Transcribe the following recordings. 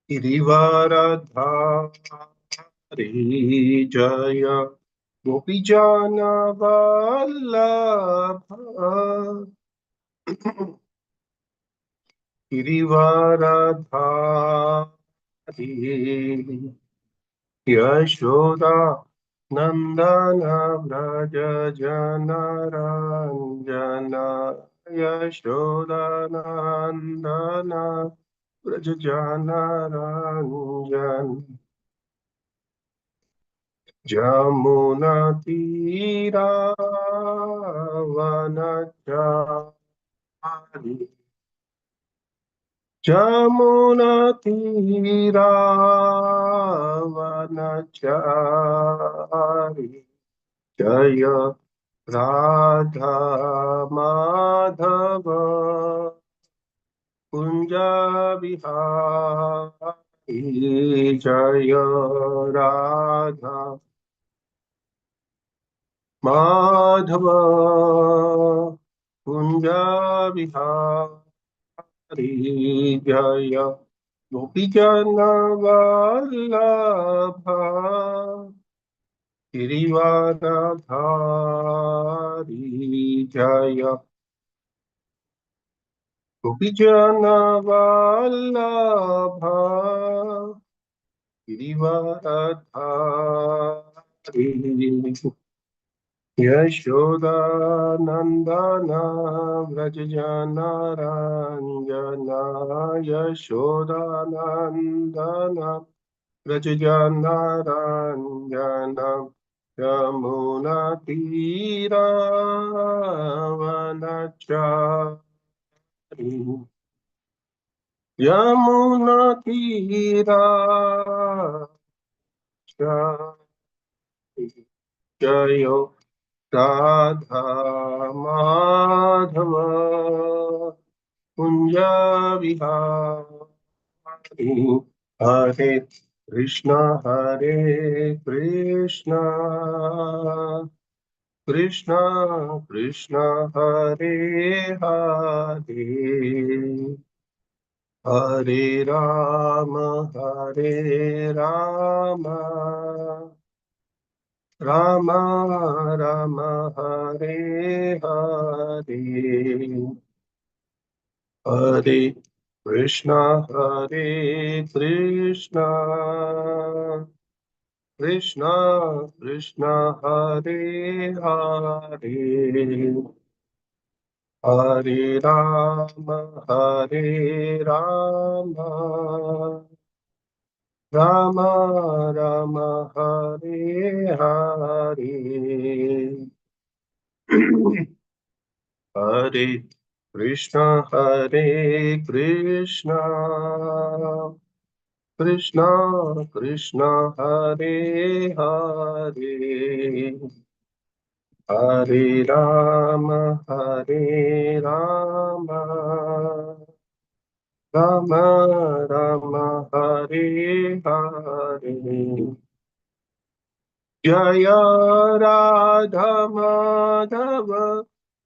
गिरिवरधारी जय गोपीजन वल्लभ गिरिवरधारी यशोदा नंदन व्रज जन रंजन यशोदा नंदन व्रज जन रंजन जमुना तीरा वनचारी जमुना तीरा वनचारी जय राधा माधव कुंज बिहारी जय राधा माधव कुंज बिहारी जय गोपीजन वल्लभ गिरिवरधारी जय गोपीजन वल्लभ गिरिवरधारी यशोदानंदन व्रज जन रंजन यशोदानंदन व्रज जन रंजन यमुना तीरावनचारी यमुना तीरावनचारी जय राधा माधव कुंज विहारी हरे हरे कृष्ण कृष्ण कृष्ण हरे हरे हरे राम राम राम हरे हरे हरे कृष्ण कृष्ण कृष्ण हरे हरे हरे राम राम राम हरे हरे हरे कृष्ण कृष्ण कृष्ण हरे हरे हरे राम राम राम हरे हरे जय राधा माधव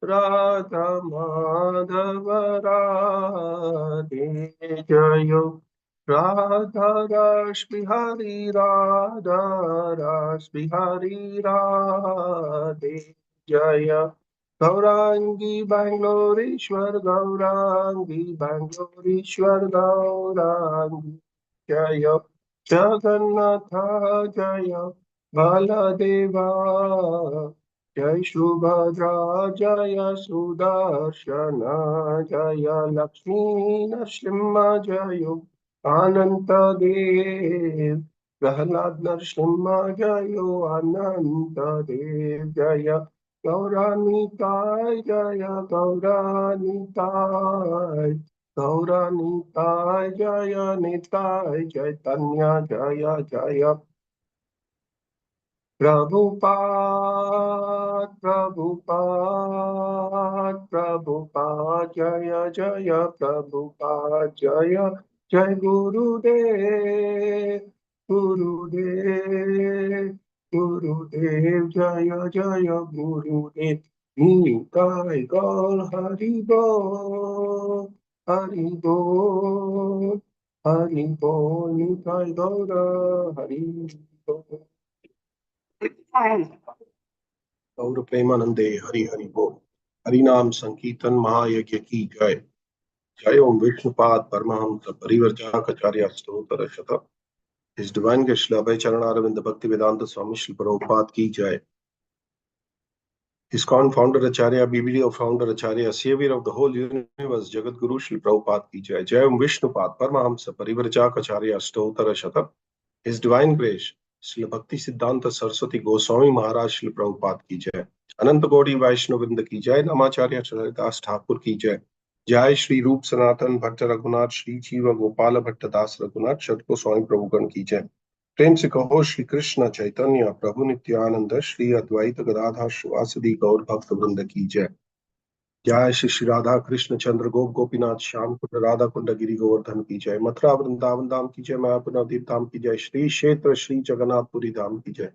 राधा माधव राधे जय राधा रस बिहारी राधा रस बिहारी राधे जय गौरांगी बैंगलोरेश्वर गौरांगी बैंगलोरेश्वर गौरांगी जय जगन्नाथ जय बलदेवा जय सुभद्रा जय सुदर्शन जय लक्ष्मी नरसिंह जय अनंत देव प्रहलाद नरसिंह जय अनंत देव जय गौरानिताय जय गौरानिताय गौरानिताय जय निताय चैतन्य जय जय प्रभुपाद जय जय प्रभुपाद जय जय गुरुदेव गुरुदेव गुरुदेव जय जय गुरुदेव निताय गौर हरि बोल हरि बोल Hari Bol, Nitai Gaura, Hari Bol. गौर प्रेमानंदे हरि हरि बोल। हरि नाम संकीर्तन महायज्ञ की जय। जय ओम विष्णुपाद परमहंस परिव्रजाचार्य स्तोत्र शत। His Divine Grace Shri Abhay Charanaravind Bhakti Vedanta Swami Shri Prabhupada ki jai. ISKCON founder Acharya, BBD of founder Acharya, savior of the whole universe, Jagat Guru Shri Prabhupada ki jai. Jai Om Vishnupad Paramahamsa Parivrajak Stotara Shata. His Divine Grace Shri Bhakti Siddhanta Saraswati Goswami Maharaj Shri Prabhupada ki jai. Anant Gaudi Vaishnavinda ki jai. Namacharya Charitas Thakur ki jai. Jai Shri Roop Sanatan Bhatta Raghunath Shri Jiva Gopala Bhatta Das Raghunath Shat Goswami Prabhugan की जय। प्रेम से कहो श्री कृष्ण चैतन्य प्रभु नित्यानंद श्री अद्वैत गदाधर श्रीवासदि गौर भक्त वृंद की जय। जय श्री श्री राधा कृष्ण चंद्र गोप गोपीनाथ श्याम कुंड राधा कुंड गिरि गोवर्धन की जय। मथुरा वृंदावन धाम की जय। मायापुर नवदीप धाम की जय। श्री क्षेत्र श्री जगन्नाथपुरी धाम की जय।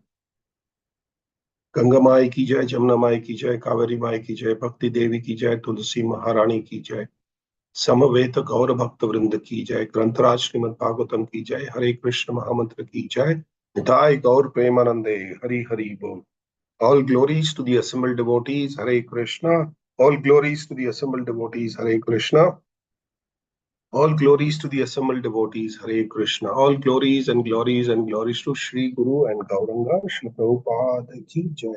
गंगा माई की जय। जमुना माई की जय। कावेरी माई की जय। भक्ति देवी की जय। तुलसी महारानी की जय। समवेत गौर भक्त वृंद की जय। ग्रंथराज श्रीमद् भागवतम की जय। हरे कृष्ण महामंत्र की जय। निताय गौर प्रेमानंदे हरि हरि बोल। All glories to the assembled devotees, Hare Krishna. All glories to the assembled devotees, Hare Krishna. All glories to the assembled devotees, Hare Krishna. All glories and glories to Shri Guru and Gauranga, Shri Prabhupada ki jai.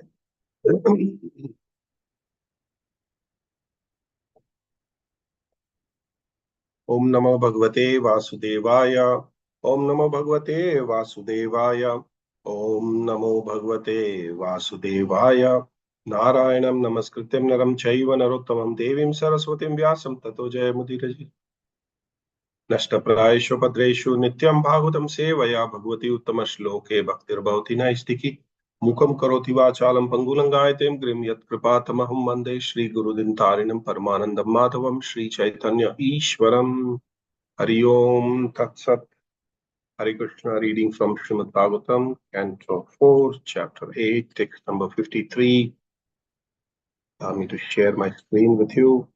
Om Namo Bhagavate Vasudevaya. Om Namo Bhagavate Vasudevaya. Om Namo Bhagavate Vasudevaya. Narayanam Namaskrityam Naram Chaiva Narottamam Devim Saraswatim Vyasam Tato Jayamudiraji. नष्टप्रायेषु भद्रेषु नित्यं भागवतं सेवया भगवती उत्तमश्लोके भक्तिर्भवति नैष्टिकी मुखं करोति वाचालं पङ्गुलङ्गायतें गिरिं यत्कृपातमहं वन्दे श्रीगुरुदिनतारिणं परमानन्दं माधवं श्रीचैतन्य ईश्वरम्। हरि ओम तत्सत्। Hare Krishna, reading from Srimad Bhagavatam, Canto 4, Chapter 8, text number 53. Allow me to share my screen with you.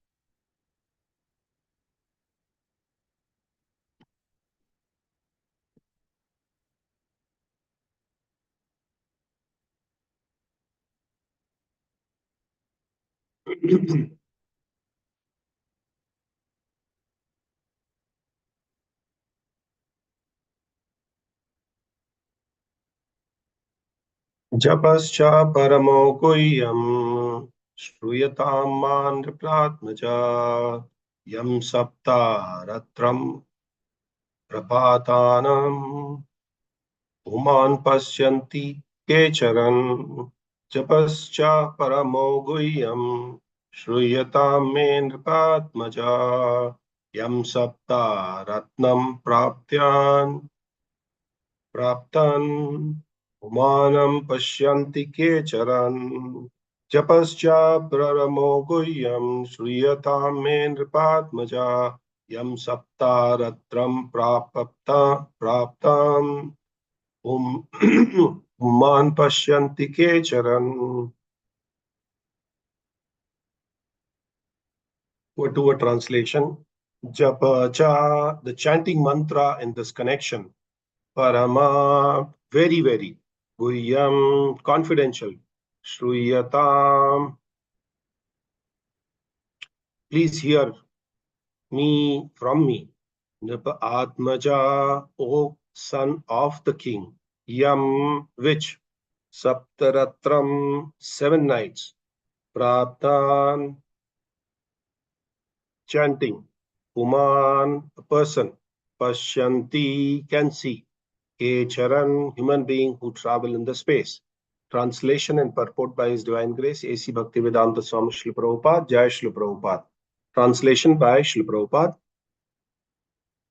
जपश्च परमो गुह्यम् श्रूयतां मानृप्रात्मजा यं सप्तारत्रं प्रपातानम् पुमान् पश्यन्ति केचरन्। जपश्च परमो गुह्यम् श्रूयतां मे नृपात्मजा यं सप्तारत्नं प्राप्तान् पुमानं पश्यन्ति केचरन्। जपश्च परमो गुह्यं श्रूयतां मे नृपात्मजा यं सप्तारत्रं प्राप्तान् पुमान् पश्यन्ति केचरन्। To a translation. Japa cha, the chanting mantra in this connection. Parama, very, very. Guhyam, confidential. Shruyatam, please hear me from me. Napa Atmaja, O son of the king. Yam, which? Saptaratram, 7 nights. Praptan, chanting. Puman, a person. Pashyanti, can see. Kecharan, human being who travel in the space. Translation and purport by His Divine Grace, A.C. Bhaktivedanta Swami Shri Prabhupada, Jai Shri Prabhupada. Translation by Shri Prabhupada.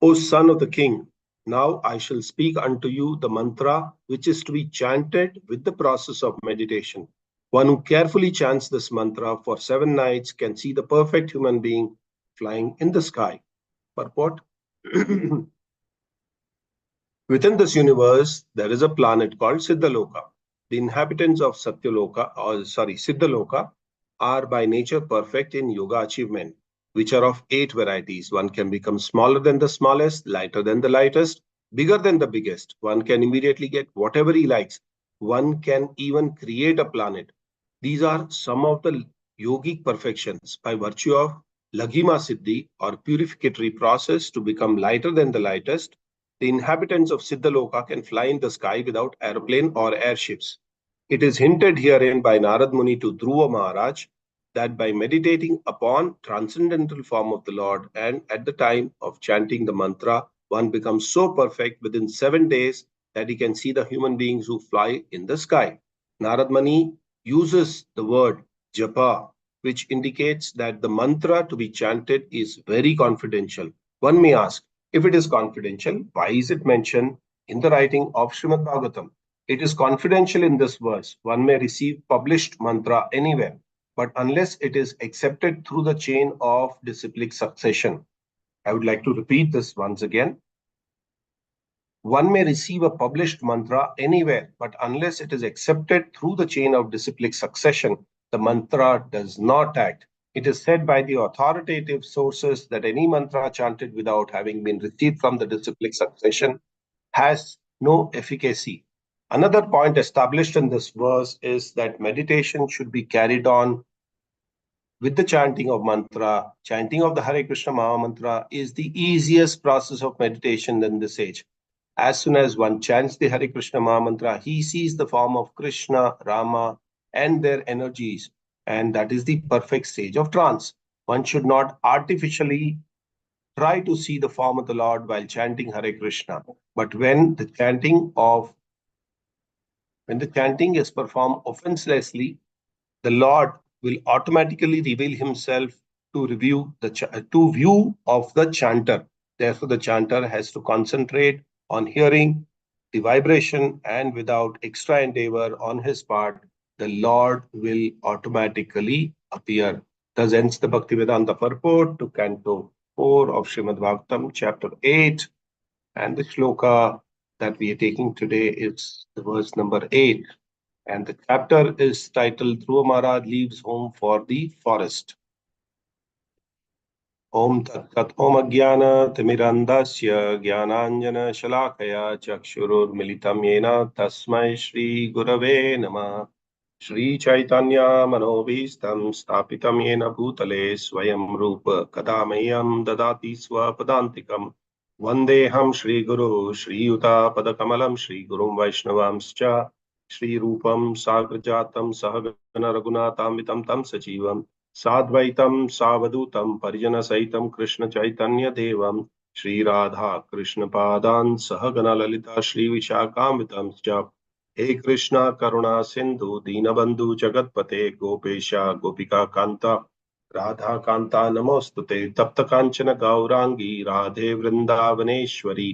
O son of the king, now I shall speak unto you the mantra which is to be chanted with the process of meditation. One who carefully chants this mantra for 7 nights can see the perfect human being flying in the sky. Purport. Within this universe, there is a planet called Siddhaloka. The inhabitants of Siddhaloka are by nature perfect in yoga achievement. which are of 8 varieties. One can become smaller than the smallest, lighter than the lightest, bigger than the biggest. One can immediately get whatever he likes. One can even create a planet. These are some of the yogic perfections by virtue of Laghima Siddhi or purificatory process to become lighter than the lightest. The inhabitants of Siddhaloka can fly in the sky without aeroplane or airships. It is hinted herein by Narad Muni to Dhruva Maharaj that by meditating upon transcendental form of the Lord and at the time of chanting the mantra, one becomes so perfect within 7 days that he can see the human beings who fly in the sky. Narad Muni uses the word japa, which indicates that the mantra to be chanted is very confidential. One may ask, if it is confidential, why is it mentioned in the writing of Srimad Bhagavatam? It is confidential in this verse. One may receive published mantra anywhere, but unless it is accepted through the chain of disciplic succession. I would like to repeat this once again. One may receive a published mantra anywhere, but unless it is accepted through the chain of disciplic succession, the mantra does not act. It is said by the authoritative sources that any mantra chanted without having been received from the disciplic succession has no efficacy. Another point established in this verse is that meditation should be carried on with the chanting of mantra. Chanting of the Hare Krishna Maha Mantra is the easiest process of meditation in this age. As soon as one chants the Hare Krishna Maha Mantra, he sees the form of Krishna, Rama, and their energies, and that is the perfect stage of trance. One should not artificially try to see the form of the Lord while chanting Hare Krishna. But when the chanting is performed offenselessly, the Lord will automatically reveal himself to view of the chanter. Therefore, the chanter has to concentrate on hearing the vibration, and without extra endeavor on his part, the Lord will automatically appear. Thus ends the Bhaktivedanta purport to Canto 4 of Srimad Bhagavatam, Chapter 8, and the shloka that we are taking today is the verse number 8. And the chapter is titled Dhruva Maharaj Leaves Home for the Forest. Om Tat Tat Om Ajnana Timirandasya Jnananjana Shalakaya Chakshurur Militam Yena Tasmai Shri Gurave Namah. Shri Chaitanya Manobhistam Stapitam Yena Bhutale Swayam Rupa Kadamayam Dadati Swapadantikam Vandeham Shri Guru Shri Yuta Padakamalam Shri Gurum Vaishnavamscha Shri Rupam Sagrajatam Sahagana Raghunatamvitam Tam Sajivam Sadvaitam Savadutam Parijana Saitam Krishna Chaitanya Devam Shri Radha Krishna Padan Sahagana Lalita Shri Vishakamitam Jap हे कृष्णा करुणा सिंधु दीनबंधु जगतपते गोपेशा गोपिका कांता राधा कांता नमोस्तुते तप्त कांचन गौरांगी राधे वृंदावनेश्वरी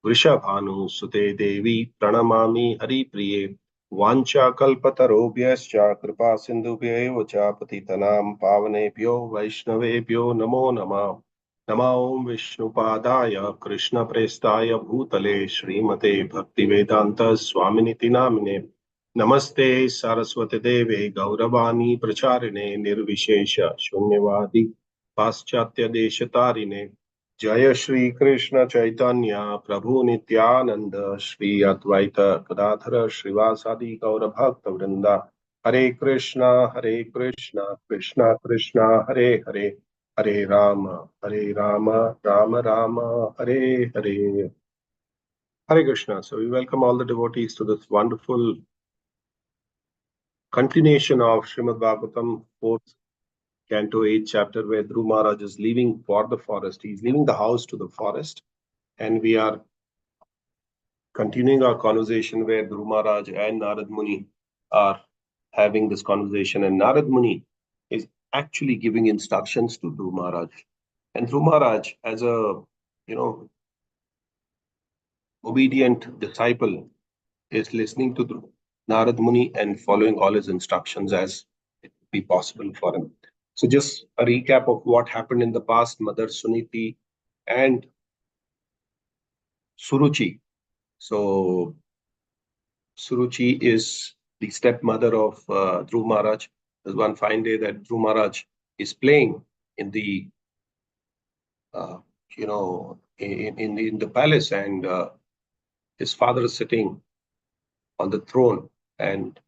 वृषभानुसुते देवी प्रणमामि हरिप्रिये वाञ्छाकल्पतरुभ्यश्च कृपा सिन्धुभ्यैव च पतितनां पावनेभ्यो वैष्णवेभ्यो नमो नमः नमो ओं विष्णुपादाय कृष्णप्रेष्ठाय भूतले श्रीमते भक्तिवेदांत स्वामिनिति नामिने नमस्ते सरस्वती देवे गौरवाणी प्रचारिणे निर्विशेष शून्यवादी पाश्चात्य देशतारिणे जय श्री कृष्ण चैतन्य प्रभु नित्यानंद श्री अद्वैत गदाधर श्रीवासादि गौर भक्त वृंदा हरे Krishna Krishna Krishna Hare Hare Hare Ram Ram Ram Hare Hare. Hare Krishna. So we welcome all the devotees to this wonderful continuation of Srimad Bhagavatam, 4th Canto 8 chapter, where Dhruva Maharaj is leaving for the forest. He's leaving the house to the forest, and we are continuing our conversation where Dhruva Maharaj and Narad Muni are having this conversation, and Narad Muni is actually giving instructions to Dhruva Maharaj. And Dhruva Maharaj, as a obedient disciple, is listening to Narad Muni and following all his instructions as it would be possible for him. So, just a recap of what happened in the past. Mother Suniti and Suruchi. So, Suruchi is the stepmother of Dhruv Maharaj. There's one fine day that Dhruv Maharaj is playing in the uh, in the palace, and his father is sitting on the throne. And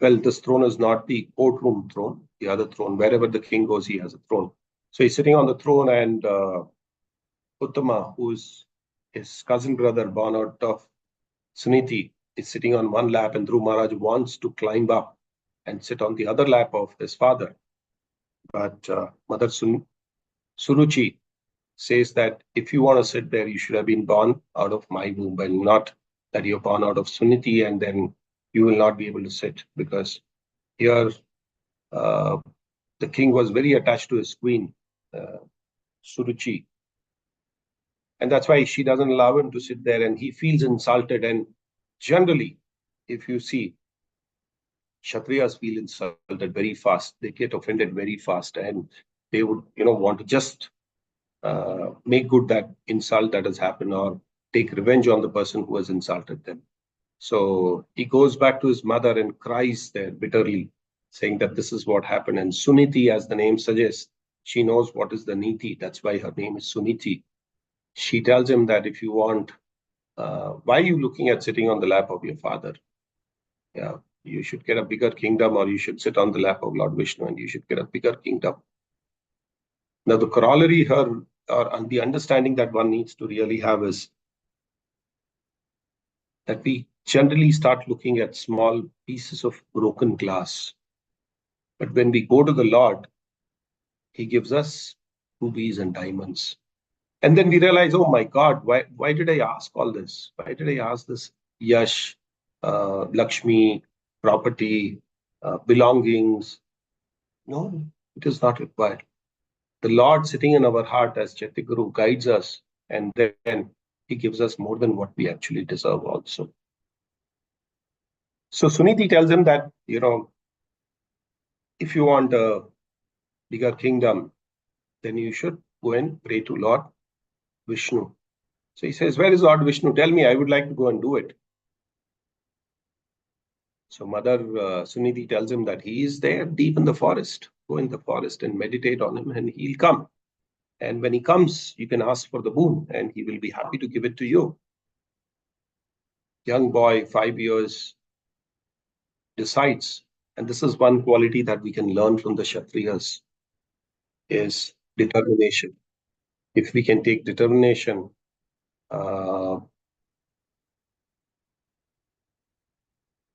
well, this throne is not the courtroom throne, the other throne. Wherever the king goes, he has a throne. So he's sitting on the throne, and Uttama, who's his cousin brother born out of Suniti, is sitting on one lap, and Dhruv Maharaj wants to climb up and sit on the other lap of his father. But Mother Suruchi says that if you want to sit there, you should have been born out of my womb, and not that you're born out of Suniti and then you will not be able to sit. Because here uh, the king was very attached to his queen, uh, Suruchi, and that's why she doesn't allow him to sit there, and he feels insulted. And generally, if you see, Kshatriyas feel insulted very fast. They get offended very fast, and they would, want to just make good that insult that has happened, or take revenge on the person who has insulted them. So he goes back to his mother and cries there bitterly, saying that this is what happened. And Suniti, as the name suggests, she knows what is the niti. That's why her name is Suniti. She tells him that if you want, why are you looking at sitting on the lap of your father? Yeah, you should get a bigger kingdom, or you should sit on the lap of Lord Vishnu and you should get a bigger kingdom. Now, the corollary here, or the understanding that one needs to really have, is that we generally start looking at small pieces of broken glass. But when we go to the Lord, He gives us rubies and diamonds. And then we realize, oh my God, why did I ask all this? Why did I ask this yash, Lakshmi, property, belongings? No, it is not required. The Lord sitting in our heart as Chaitya guides us, and then He gives us more than what we actually deserve also. So Suniti tells him that, if you want a bigger kingdom, then you should go and pray to Lord Vishnu. So he says, where is Lord Vishnu? Tell me, I would like to go and do it. So Mother Suniti tells him that he is there deep in the forest. Go in the forest and meditate on him, and he'll come. And when he comes, you can ask for the boon, and he will be happy to give it to you. Young boy, 5 years, decides. And this is one quality that we can learn from the Kshatriyas, is determination. If we can take determination,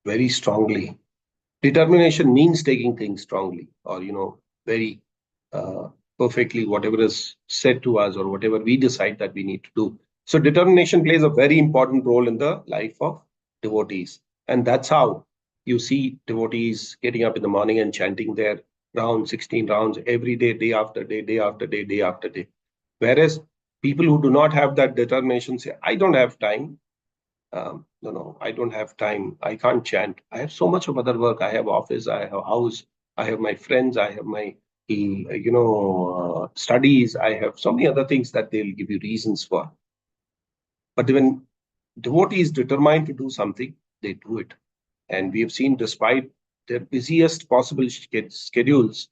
very strongly. Determination means taking things strongly, or, very perfectly, whatever is said to us or whatever we decide that we need to do. So determination plays a very important role in the life of devotees. And that's how you see devotees getting up in the morning and chanting their rounds, 16 rounds every day, day after day, day after day, day after day. Whereas people who do not have that determination say, I don't have time. No, I don't have time. I can't chant. I have so much of other work. I have office, I have house, I have my friends, I have my, studies. I have so many other things that they'll give you reasons for. But when devotees determined to do something, they do it. And we have seen, despite their busiest possible schedules,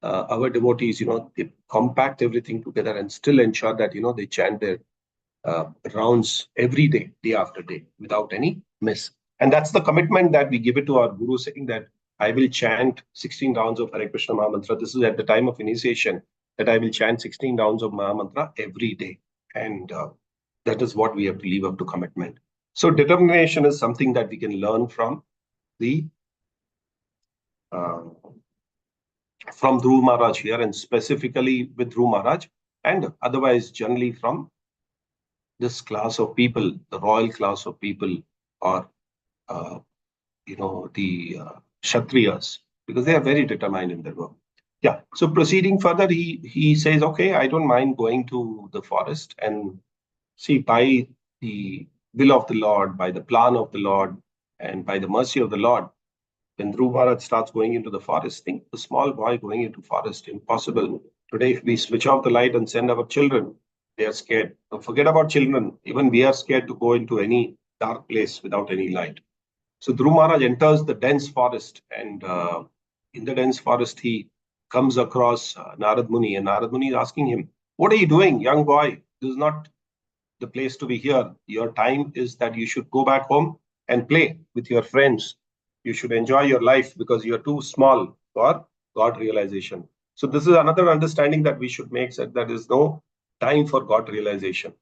our devotees, they compact everything together and still ensure that, they chant their rounds every day, day after day, without any miss. And that's the commitment that we give it to our guru, saying that I will chant 16 rounds of Hare Krishna Mahamantra. This is at the time of initiation, that I will chant 16 rounds of Mahamantra every day. And that is what we have to live up to commitment. So determination is something that we can learn from the from Dhruv Maharaj here, and specifically with Dhruv Maharaj, and otherwise generally from this class of people, the royal class of people, or the Kshatriyas, because they are very determined in their work. Yeah. So proceeding further, he says, okay, I don't mind going to the forest, and see, by the will of the Lord, by the plan of the Lord, and by the mercy of the Lord, when Dhruv Maharaj starts going into the forest, think the small boy going into forest, impossible. Today, if we switch off the light and send our children, they are scared. Forget about children. Even we are scared to go into any dark place without any light. So Dhruv Maharaj enters the dense forest, and in the dense forest, he comes across Narad Muni, and Narad Muni is asking him, What are you doing, young boy? This is not the place to be here. Your time is that you should go back home and play with your friends. You should enjoy your life because you're too small for God realization. So this is another understanding that we should make, that there is no time for God realization.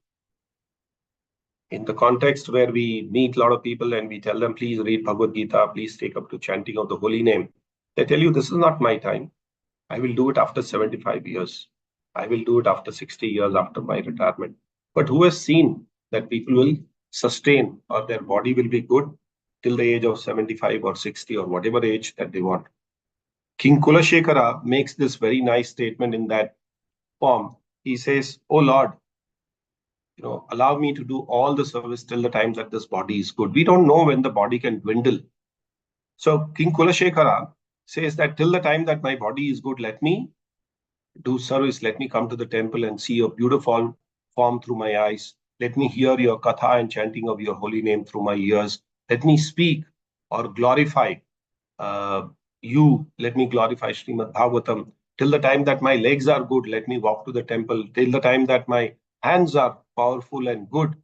In the context where we meet a lot of people and we tell them, please read Bhagavad Gita, please take up to chanting of the holy name, they tell you, this is not my time. I will do it after 75 years. I will do it after 60 years after my retirement. But who has seen that people will sustain or their body will be good till the age of 75 or 60 or whatever age that they want? King Kulashekara makes this very nice statement in that form. He says, oh Lord, allow me to do all the service till the time that this body is good. We don't know when the body can dwindle. So King Kulashekara says that till the time that my body is good, let me do service. Let me come to the temple and see your beautiful form through my eyes. Let me hear your katha and chanting of your holy name through my ears. Let me speak or glorify you. Let me glorify Srimad Bhagavatam. Till the time that my legs are good, let me walk to the temple. Till the time that my hands are powerful and good,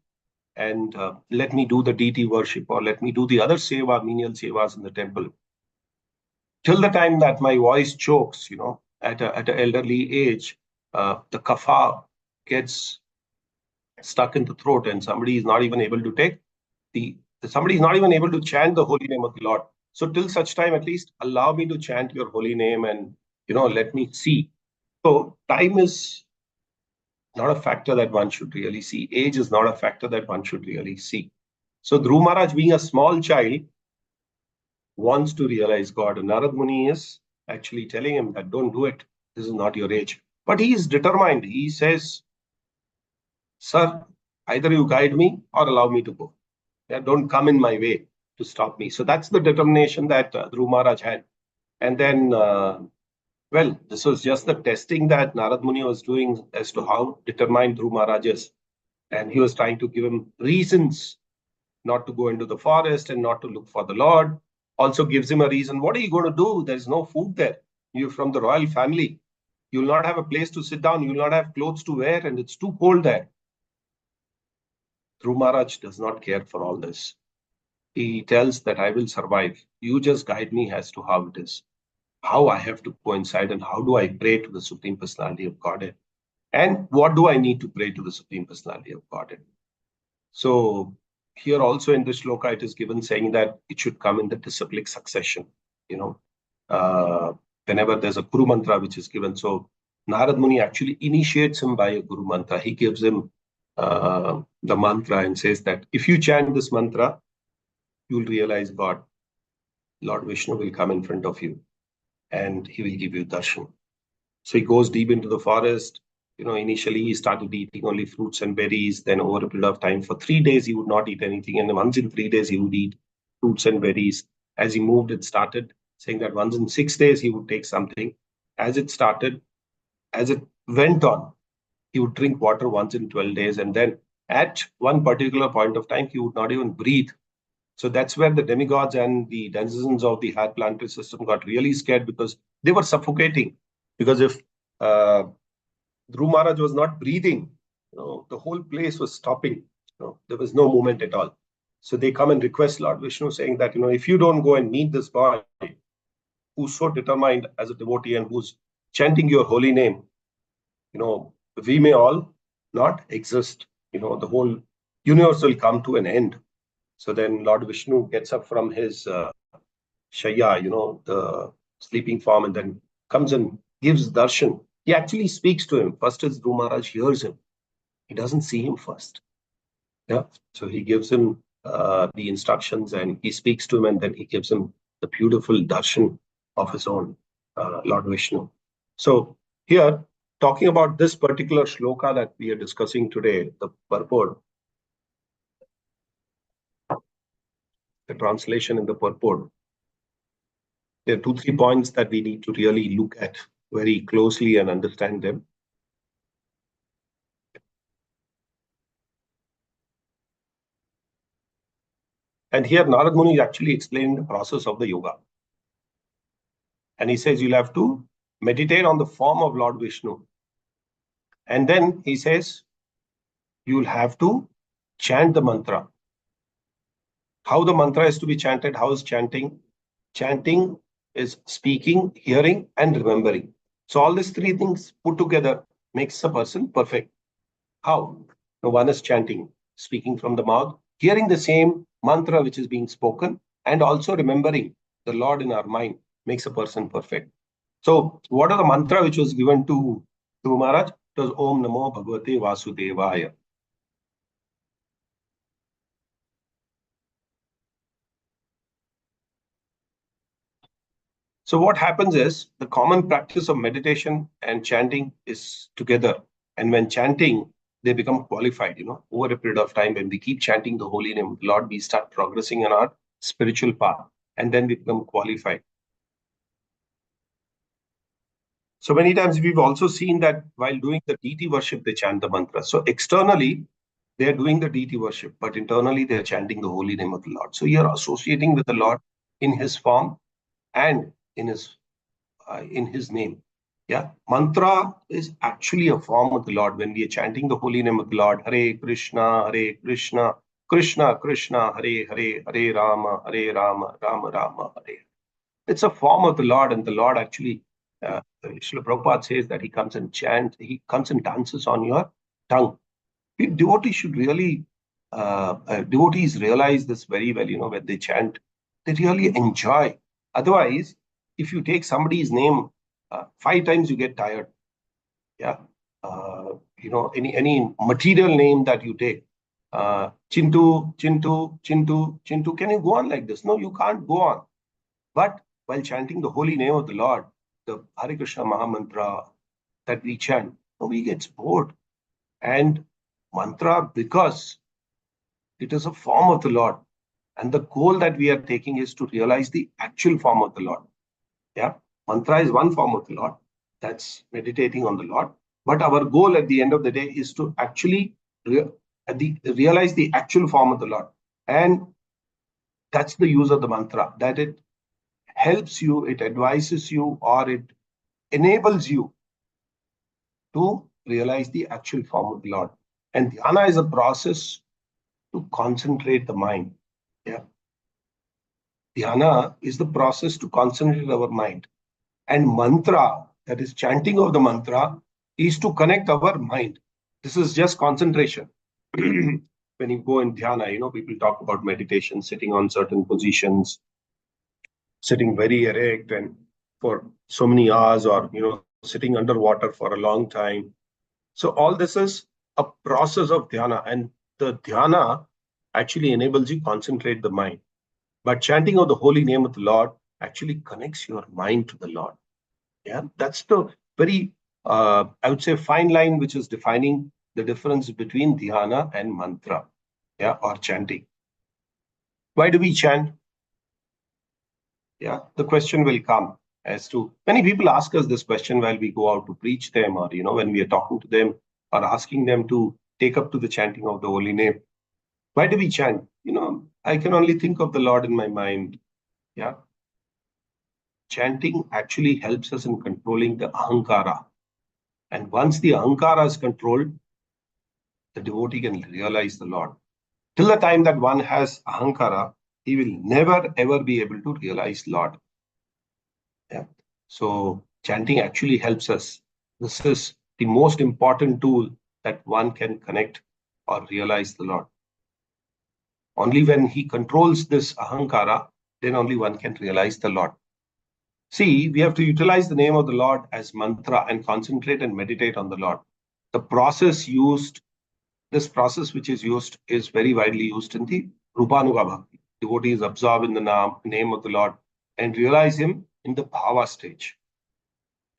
and let me do the deity worship, or let me do the other seva, menial sevas in the temple. Till the time that my voice chokes, at an elderly age, the kapha gets stuck in the throat, and somebody is not even able to take somebody is not even able to chant the holy name of the Lord. So till such time, at least allow me to chant your holy name, and let me see. So time is not a factor that one should really see. Age is not a factor that one should really see. So Dhruv Maharaj, being a small child, wants to realize God. And Narad Muni is actually telling him that don't do it. This is not your age. But he is determined. He says, sir, either you guide me or allow me to go. Yeah, don't come in my way to stop me. So that's the determination that Dhruv Maharaj had. And then, this was just the testing that Narad Muni was doing as to how determined Dhruv Maharaj is. And he was trying to give him reasons not to go into the forest and not to look for the Lord. Also gives him a reason. What are you going to do? There's no food there. You're from the royal family. You'll not have a place to sit down. You'll not have clothes to wear, and it's too cold there. Dhruv Maharaj does not care for all this. He tells that I will survive. You just guide me as to how it is, how I have to go inside, and how do I pray to the Supreme Personality of Godhead. And what do I need to pray to the Supreme Personality of Godhead? So here also in this shloka, it is given saying that it should come in the disciplic succession, whenever there's a Guru mantra which is given. So Narad Muni actually initiates him by a Guru mantra. He gives him the mantra and says that if you chant this mantra, you will realize God. Lord Vishnu will come in front of you and he will give you darshan. So he goes deep into the forest. Initially he started eating only fruits and berries. Then over a period of time, for 3 days, he would not eat anything. And once in 3 days, he would eat fruits and berries. As he moved, it started saying that once in 6 days, he would take something. As it went on, he would drink water once in 12 days. And then at one particular point of time, he would not even breathe. So that's where the demigods and the denizens of the higher planetary system got really scared, because they were suffocating. Because if Dhruv Maharaj was not breathing, the whole place was stopping. There was no movement at all. So they come and request Lord Vishnu, saying that, if you don't go and meet this boy who's so determined as a devotee and who's chanting your holy name, we may all not exist. The whole universe will come to an end. So then Lord Vishnu gets up from his shaya, the sleeping form, and then comes and gives darshan. He actually speaks to him. First as Dhruv Maharaj hears him. He doesn't see him first. Yeah. So he gives him the instructions and he speaks to him, and then he gives him the beautiful darshan of his own, Lord Vishnu. So here, talking about this particular shloka that we are discussing today, the purport, the translation in the purport, there are 2-3 points that we need to really look at very closely and understand them. And here Narad Muni is actually explaining the process of the yoga. And he says you'll have to meditate on the form of Lord Vishnu. And then he says, you'll have to chant the mantra. How the mantra is to be chanted? How is chanting? Chanting is speaking, hearing, and remembering. So all these three things put together makes a person perfect. How? Now, one is chanting, speaking from the mouth, hearing the same mantra which is being spoken, and also remembering the Lord in our mind makes a person perfect. So, what are the mantra which was given to Maharaj? It was Om Namo Bhagavate Vasudevaya. So what happens is the common practice of meditation and chanting is together. And when chanting, they become qualified, over a period of time. When we keep chanting the holy name of the Lord, we start progressing in our spiritual path. And then we become qualified. So many times we've also seen that while doing the deity worship, they chant the mantra. So externally, they are doing the deity worship, but internally they are chanting the holy name of the Lord. So you're associating with the Lord in his form and in his name. Yeah, mantra is actually a form of the Lord. When we are chanting the holy name of the Lord, Hare Krishna, Krishna Krishna, Hare Hare, Hare Rama, Rama Rama, Hare. It's a form of the Lord, and the Lord actually, Srila Prabhupada says that he comes and chants, he comes and dances on your tongue. Devotees should really, devotees realize this very well, when they chant, they really enjoy. Otherwise, if you take somebody's name 5 times, you get tired. Yeah. Any material name that you take, Chintu, Chintu, Chintu, Chintu, can you go on like this? No, you can't go on. But while chanting the holy name of the Lord, the Hare Krishna Maha Mantra that we chant, nobody gets bored. And mantra, because it is a form of the Lord. And the goal that we are taking is to realize the actual form of the Lord. Yeah. Mantra is one form of the Lord. That's meditating on the Lord. But our goal at the end of the day is to actually realize the actual form of the Lord. And that's the use of the mantra, that it helps you, it advises you, or it enables you to realize the actual form of the Lord. And dhyana is a process to concentrate the mind. Yeah. Dhyana is the process to concentrate our mind. And mantra, that is chanting of the mantra, is to connect our mind. This is just concentration. When you go in dhyana, people talk about meditation, sitting on certain positions, sitting very erect and for so many hours, or sitting underwater for a long time. So all this is a process of dhyana, and the dhyana actually enables you concentrate the mind. But chanting of the holy name of the Lord actually connects your mind to the Lord. Yeah, that's the very, I would say, fine line which is defining the difference between dhyana and mantra, yeah, or chanting. Why do we chant? Yeah, the question will come as to many people ask us this question while we go out to preach them, or when we are talking to them or asking them to take up to the chanting of the holy name. Why do we chant? I can only think of the Lord in my mind. Yeah. Chanting actually helps us in controlling the ahankara. And once the ahankara is controlled, the devotee can realize the Lord. Till the time that one has ahankara, he will never ever be able to realize Lord. Yeah. So chanting actually helps us. This is the most important tool that one can connect or realize the Lord. Only when he controls this ahankara, then only one can realize the Lord. See, we have to utilize the name of the Lord as mantra and concentrate and meditate on the Lord. The process used, this process which is used, is very widely used in the Rupanuga Bhakti. Devotees absorb in the name of the Lord and realize him in the bhava stage.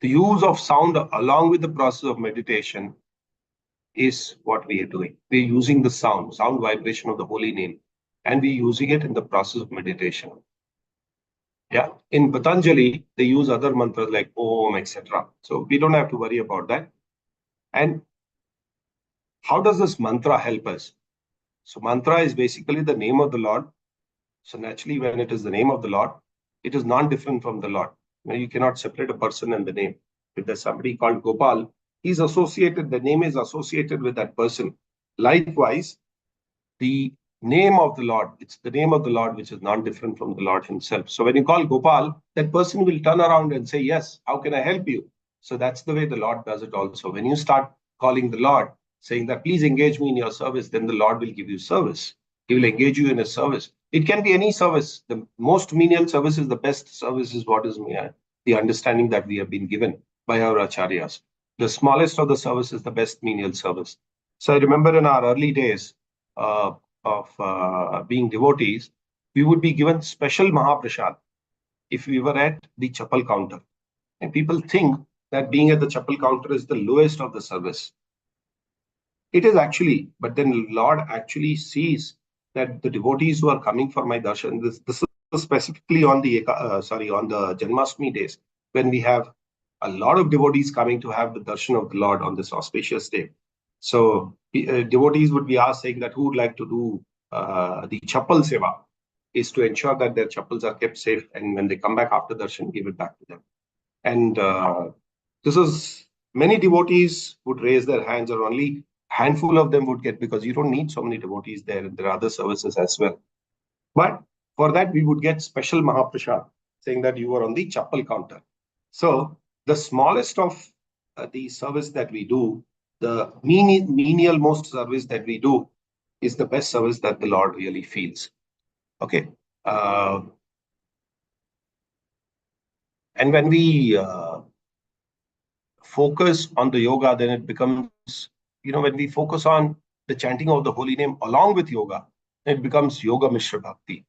The use of sound along with the process of meditation is what we are doing. We're using the sound vibration of the holy name, and we're using it in the process of meditation. Yeah. In Patanjali, they use other mantras like Om, etc. So we don't have to worry about that. And how does this mantra help us? So mantra is basically the name of the Lord. So naturally, when it is the name of the Lord, it is non-different from the Lord. You cannot separate a person and the name. If there's somebody called Gopal, He's associated, the name is associated with that person. Likewise, the name of the Lord, it's the name of the Lord which is not different from the Lord himself. So when you call Gopal, that person will turn around and say, yes, how can I help you? So that's the way the Lord does it also. When you start calling the Lord, saying that, please engage me in your service, then the Lord will give you service. He will engage you in a service. It can be any service. The most menial service is the best service, is what is the understanding that we have been given by our acharyas. The smallest of the service is the best menial service. So I remember in our early days, uh, of being devotees, we would be given special Mahaprasad if we were at the chapel counter. And people think that being at the chapel counter is the lowest of the service. It is actually, but then Lord actually sees that the devotees who are coming for my darshan, this is specifically on the on the Janmashtami days, when we have a lot of devotees coming to have the darshan of the Lord on this auspicious day. So devotees would be asked, saying that who would like to do the chapel seva, is to ensure that their chapels are kept safe, and when they come back after darshan, give it back to them. And this is, many devotees would raise their hands, or only handful of them would get, because you don't need so many devotees there. There are other services as well. But for that, we would get special Mahaprasad, saying that you were on the chapel counter. So the smallest of the service that we do, the menial most service that we do, is the best service that the Lord really feels. Okay. And when we focus on the yoga, then it becomes, when we focus on the chanting of the holy name along with yoga, it becomes Yoga Mishra Bhakti.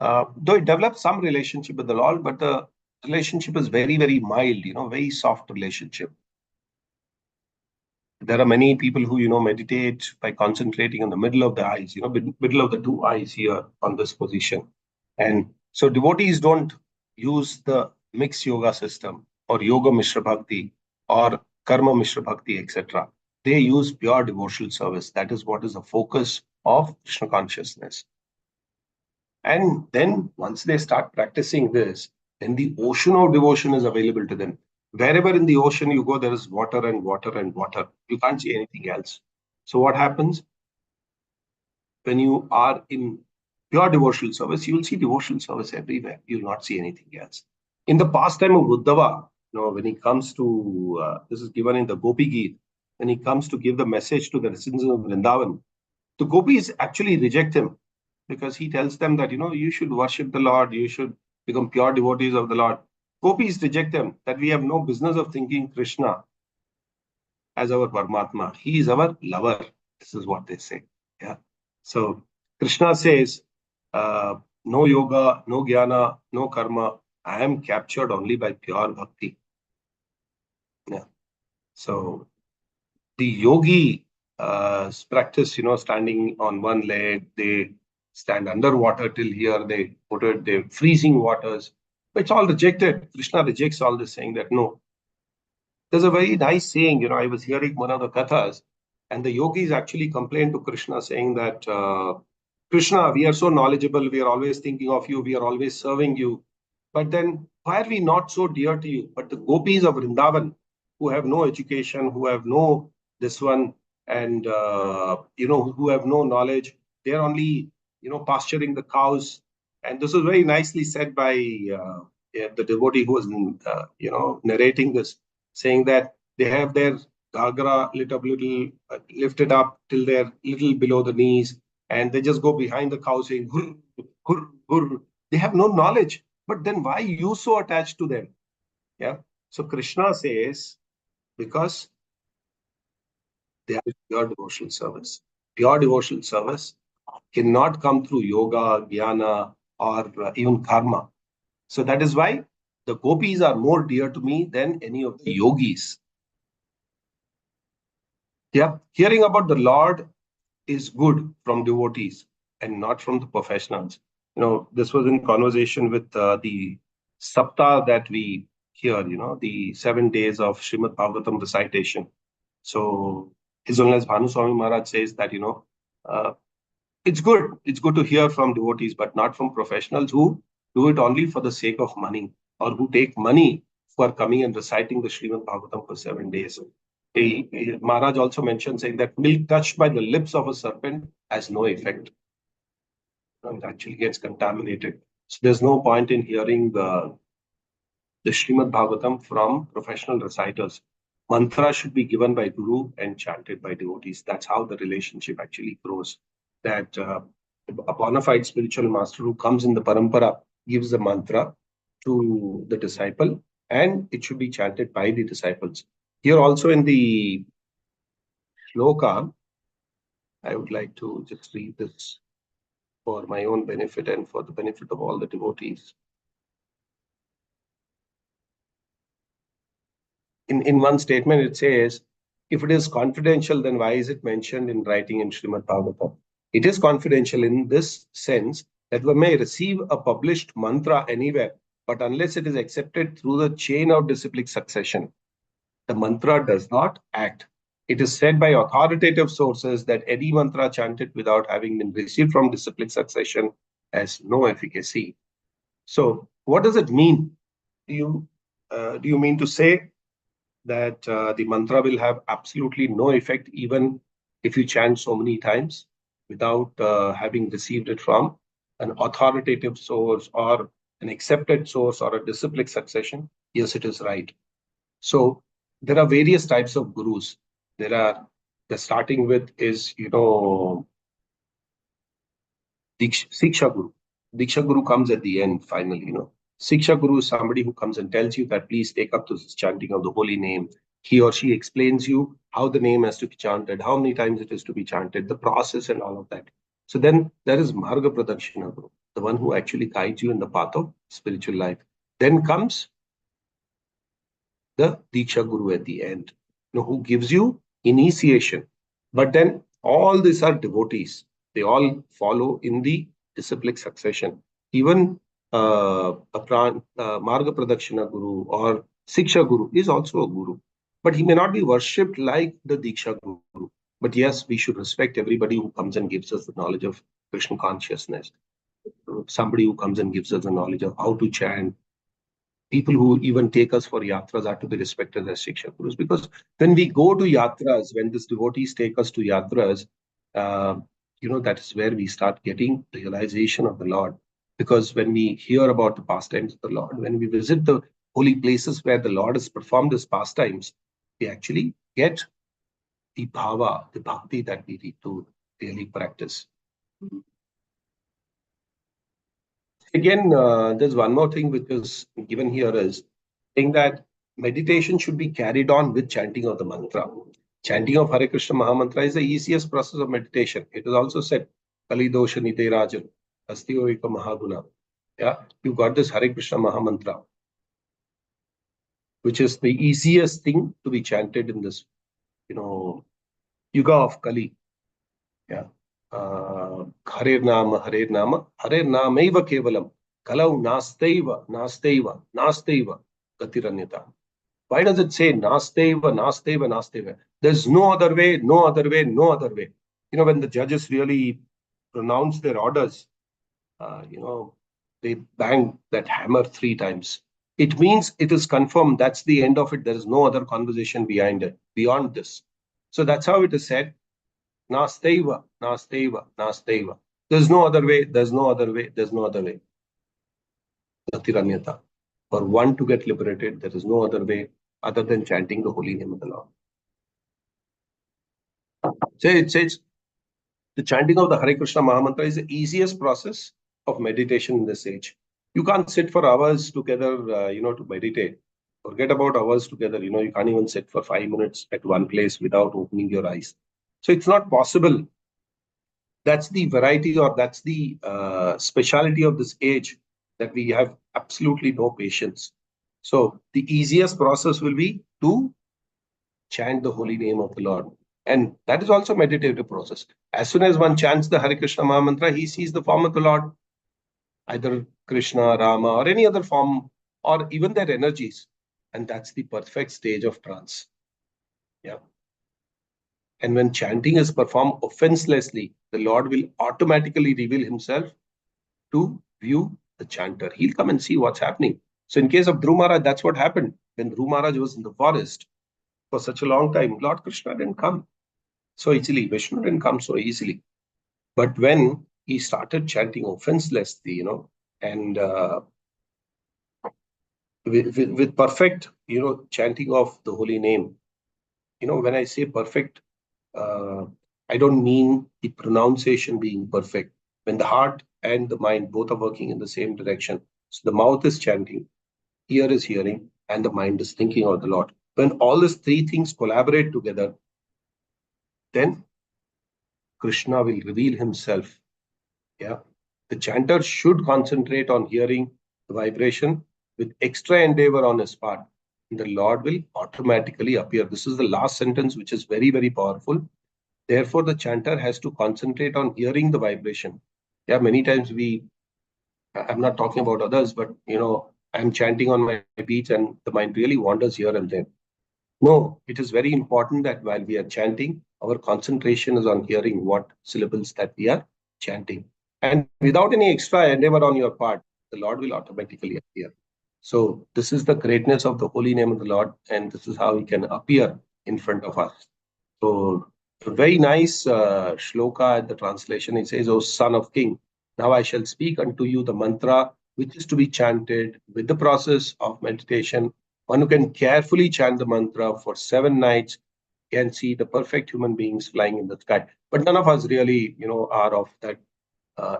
Though it develops some relationship with the Lord, but the relationship is very, very mild, very soft relationship. There are many people who, meditate by concentrating on the middle of the eyes, middle of the two eyes here on this position. And so devotees don't use the mixed yoga system or Yoga Mishra Bhakti or Karma Mishra Bhakti, etc. They use pure devotional service. That is what is the focus of Krishna consciousness. And then once they start practicing this, then the ocean of devotion is available to them. Wherever in the ocean you go, there is water and water and water. You can't see anything else. So what happens? When you are in pure devotional service, you will see devotional service everywhere. You will not see anything else. In the pastime of Uddhava, when he comes to, this is given in the Gopi Geet, when he comes to give the message to the residents of Vrindavan, the gopis actually reject him, because he tells them that, you should worship the Lord, you should become pure devotees of the Lord. Gopis reject them, that we have no business of thinking Krishna as our Paramatma. He is our lover. This is what they say. Yeah. So Krishna says, no yoga, no jnana, no karma. I am captured only by pure bhakti. Yeah. So the yogi practice, standing on one leg, they stand underwater till here, they put it, they're freezing waters. It's all rejected. Krishna rejects all this, saying that no. There's a very nice saying, I was hearing one of the kathas, and the yogis actually complained to Krishna, saying that, Krishna, we are so knowledgeable, we are always thinking of you, we are always serving you. But then why are we not so dear to you? But the gopis of Vrindavan, who have no education, who have no this one, and who have no knowledge, they're only pasturing the cows. And this was very nicely said by the devotee who was narrating this, saying that they have their gagra lifted up till they're little below the knees, and they just go behind the cow saying hurr, hurr, hurr. They have no knowledge, but then why you so attached to them? Yeah. So Krishna says, because they are pure devotional service. Pure devotional service cannot come through yoga, jnana, or even karma. So that is why the gopis are more dear to me than any of the yogis. Yeah. Hearing about the Lord is good from devotees and not from the professionals. This was in conversation with the saptah that we hear, the 7 days of Srimad Bhagavatam recitation. So His Holiness Bhanu Swami Maharaj says that, uh, it's good. It's good to hear from devotees, but not from professionals who do it only for the sake of money, or who take money for coming and reciting the Srimad Bhagavatam for 7 days. Maharaj also mentioned saying that milk touched by the lips of a serpent has no effect. It actually gets contaminated. So there's no point in hearing the Srimad Bhagavatam from professional reciters. Mantra should be given by Guru and chanted by devotees. That's how the relationship actually grows. That a bona fide spiritual master who comes in the parampara gives the mantra to the disciple, and it should be chanted by the disciples. Here also in the shloka, I would like to just read this for my own benefit and for the benefit of all the devotees. In one statement, it says, if it is confidential, then why is it mentioned in writing in Srimad Bhagavatam? It is confidential in this sense that one may receive a published mantra anywhere, but unless it is accepted through the chain of disciplic succession, the mantra does not act. It is said by authoritative sources that any mantra chanted without having been received from disciplic succession has no efficacy. So, what does it mean? Do you mean to say that the mantra will have absolutely no effect even if you chant so many times without having received it from an authoritative source or an accepted source or a disciplic succession? Yes, it is right. So there are various types of gurus. The starting with is, Siksha Guru. Diksha Guru comes at the end, finally, Siksha Guru is somebody who comes and tells you that please take up this chanting of the holy name. He or she explains you how the name has to be chanted, how many times it is to be chanted, the process and all of that. So then there is Marga Pradakshina Guru, the one who actually guides you in the path of spiritual life. Then comes the Diksha Guru at the end, who gives you initiation. But then all these are devotees. They all follow in the disciplic succession. Even Marga Pradakshina Guru or Siksha Guru is also a Guru. But he may not be worshipped like the Diksha Guru. But yes, we should respect everybody who comes and gives us the knowledge of Krishna consciousness. Somebody who comes and gives us the knowledge of how to chant. People who even take us for yatras are to be respected as Shiksha Gurus. Because when we go to yatras, when these devotees take us to yatras, that is where we start getting realization of the Lord. Because when we hear about the pastimes of the Lord, when we visit the holy places where the Lord has performed his pastimes, we actually get the bhava, the bhakti that we need to really practice. Again, there's one more thing which is given here is saying that meditation should be carried on with chanting of the mantra. Chanting of Hare Krishna Mahamantra is the easiest process of meditation. It is also said, Kali dosha nite rajan, astiyo eka mahaguna. Yeah, you got this Hare Krishna Mahamantra, which is the easiest thing to be chanted in this, yuga of Kali. Yeah. Hare Nama, Namaiva Kevalam, Kalau Nastaiva, Gatiranyata. Why does it say Nastaiva? There's no other way, no other way, no other way. When the judges really pronounce their orders, they bang that hammer 3 times. It means it is confirmed. That's the end of it. There is no other conversation behind it, beyond this. So that's how it is said. Nastaiva. There's no other way. There's no other way. Gatiranyata. For one to get liberated, there is no other way other than chanting the holy name of the Lord. So it says the chanting of the Hare Krishna Mahamantra is the easiest process of meditation in this age. You can't sit for hours together, to meditate. Forget about hours together. You can't even sit for 5 minutes at one place without opening your eyes. So it's not possible. That's the variety, or that's the speciality of this age, that we have absolutely no patience. So the easiest process will be to chant the holy name of the Lord. And that is also a meditative process. As soon as one chants the Hare Krishna Mahamantra, he sees the form of the Lord, either Krishna, Rama, or any other form, or even their energies. And that's the perfect stage of trance. Yeah. And when chanting is performed offenselessly, the Lord will automatically reveal himself to view the chanter. He'll come and see what's happening. So in case of Dhruv Maharaj, that's what happened. When Dhruv Maharaj was in the forest, for such a long time, Lord Krishna didn't come so easily. Vishnu didn't come so easily. But when he started chanting offenselessly, and with perfect, chanting of the holy name, when I say perfect, uh, I don't mean the pronunciation being perfect. When the heart and the mind both are working in the same direction, so the mouth is chanting, ear is hearing, and the mind is thinking of the Lord. When all these three things collaborate together, then Krishna will reveal himself. Yeah. The chanter should concentrate on hearing the vibration with extra endeavor on his part. The Lord will automatically appear. This is the last sentence, which is very, very powerful. Therefore, the chanter has to concentrate on hearing the vibration. Yeah, many times I'm not talking about others, but I'm chanting on my beats and the mind really wanders here and there. No, it is very important that while we are chanting, our concentration is on hearing what syllables that we are chanting. And without any extra endeavor on your part, the Lord will automatically appear. So this is the greatness of the holy name of the Lord, and this is how he can appear in front of us. So a very nice shloka at the translation. It says, "O son of king, now I shall speak unto you the mantra which is to be chanted with the process of meditation. One who can carefully chant the mantra for 7 nights can see the perfect human beings flying in the sky." But none of us really, are of that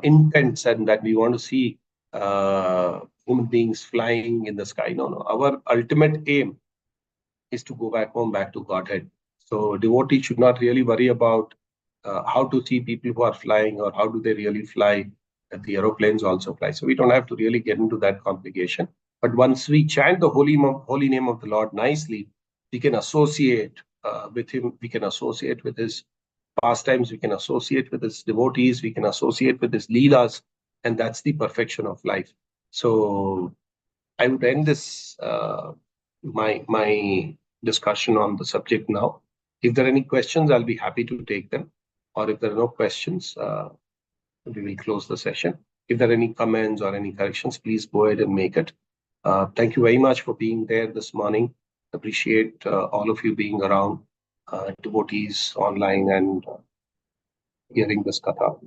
intent and that we want to see human beings flying in the sky. No, no. Our ultimate aim is to go back home, back to Godhead. So devotees should not really worry about how to see people who are flying or how do they really fly, that the aeroplanes also fly. So we don't have to really get into that complication. But once we chant the holy name of the Lord nicely, we can associate with him, we can associate with his pastimes, we can associate with his devotees, we can associate with his leelas, and that's the perfection of life. So I would end this my discussion on the subject now. If there are any questions, I'll be happy to take them. Or if there are no questions, we will close the session. If there are any comments or any corrections, please go ahead and make it. Thank you very much for being there this morning. Appreciate all of you being around, devotees online and hearing this katha.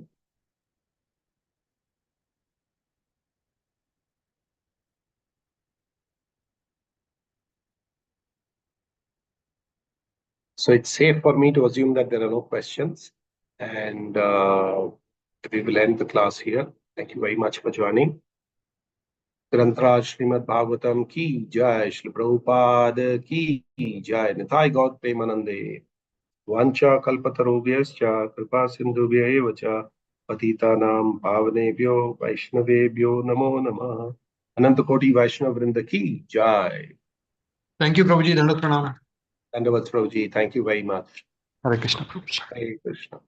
So it's safe for me to assume that there are no questions, and we will end the class here. Thank you very much for joining. ग्रंथराज Shrimad Bhagavatam की जय, श्री प्रभुपाद की जय, निताय गौर प्रेमानंदे। वांछा कल्पतरुभ्यश्च कृपा सिंधुभ्य एव च पतितानां पावनेभ्यो वैष्णवेभ्यो नमो नमः। अनंत कोटि वैष्णव वृंद की जय। Thank you, Prabhuji. Dandavat pranam. Dandavats Prabhuji, thank you very much. Hare Krishna, Prabhuji. Hare Krishna.